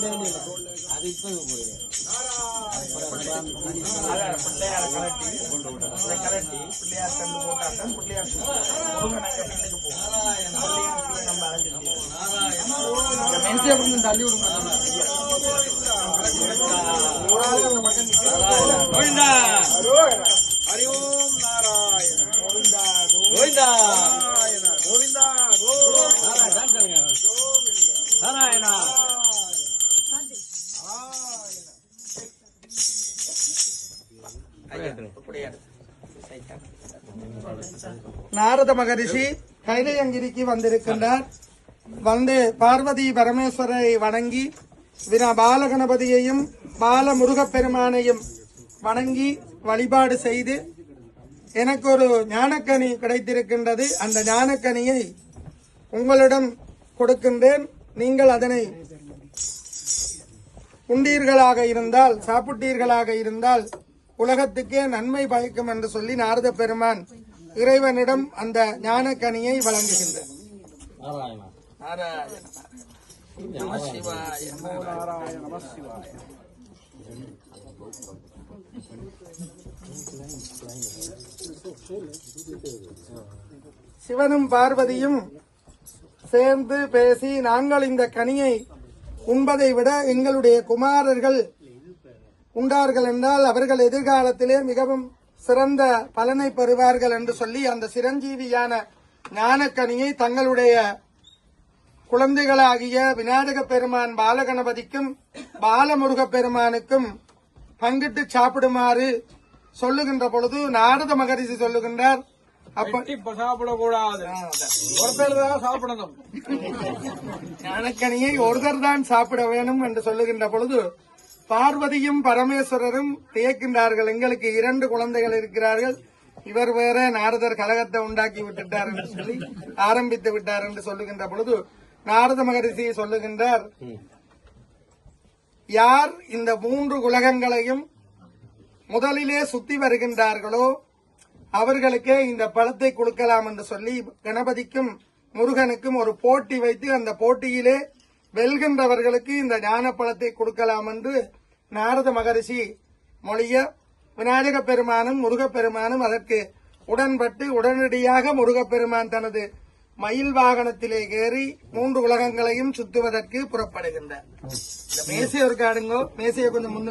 அது இப்ப பிள்ளையார கலட்டி பிள்ளையார் கண்டு போட்டாட்டம் பிள்ளையார் பிள்ளைக்கு போகும் நம்ம அழைச்சிட்டு தள்ளி விடுங்க. ஹரி ஓம் நாராயண கோவிந்தா கோவிந்தா கோவிந்தா நாராயணா. நாரத மகரிஷி கைலையங்கிரிக்கு வந்திருக்கின்றார். வந்து பார்வதி பரமேஸ்வரை வணங்கி பாலகணபதியையும் பால முருகப்பெருமானையும் வணங்கி வழிபாடு செய்து எனக்கு ஒரு ஞானக்கனி கிடைத்திருக்கின்றது. அந்த ஞானக்கனியை உங்களிடம் கொடுக்கின்றேன். நீங்கள் அதனை உண்டீர்களாக இருந்தால், சாப்பிட்டீர்களாக இருந்தால் உலகத்துக்கே நன்மை பயக்கும் என்று சொல்லி நாரத பெருமான் இறைவனிடம் அந்த ஞானக்கனியை வழங்குகின்றார். சிவனும் பார்வதியும் சேர்ந்து பேசி, நாங்கள் இந்த கனியை உண்பதை விட எங்களுடைய குமாரர்கள் உண்டார்கள் என்றால் அவர்கள் எதிர்காலத்திலே மிகவும் சிறந்த பலனை பெறுவார்கள் என்று சொல்லி அந்த சிரஞ்சீவியான ஞானக்கனியை தங்களுடைய குழந்தைகளாகிய விநாயக பெருமான் பாலகணபதிக்கும் பாலமுருக பெருமானுக்கும் பங்கிட்டு சாப்பிடுமாறு சொல்லுகின்ற பொழுது நாரத மகரிஷி சொல்லுகின்றார், சாப்பிடக்கூடாது, ஒருத்தர் தான் சாப்பிடணும், ஞானக்கனியை ஒருத்தர் தான் சாப்பிட வேணும் என்று சொல்லுகின்ற பொழுது பார்வதியும் பரமேஸ்வரரும் தியக்கின்றார்கள். எங்களுக்கு 2 குழந்தைகள் இருக்கிறார்கள், இவர் வேற நாரதர் கலகத்தை உண்டாக்கி விட்டுட்டார் என்று சொல்லி ஆரம்பித்து விட்டார் என்று சொல்லுகின்ற பொழுது நாரத மகரிஷி சொல்லுகின்றார், யார் இந்த 3 உலகங்களையும் முதலிலே சுத்தி வருகின்றார்களோ அவர்களுக்கே இந்த பழத்தை கொடுக்கலாம் என்று சொல்லி கணபதிக்கும் முருகனுக்கும் ஒரு போட்டி வைத்து அந்த போட்டியிலே வெல்கின்றவர்களுக்கு இந்த ஞான பழத்தை கொடுக்கலாம் என்று நாரத மகரிஷி மொழிய விநாயக பெருமானும் முருகப்பெருமானும் அதற்கு உடன்பட்டு உடனடியாக முருகப்பெருமான் தனது மயில் வாகனத்திலே ஏறி 3 உலகங்களையும் சுத்துவதற்கு புறப்படுகின்றார். இந்த மேசையை ஒரு காடுங்கோ, மேசையை கொஞ்சம் முன்னுக்கு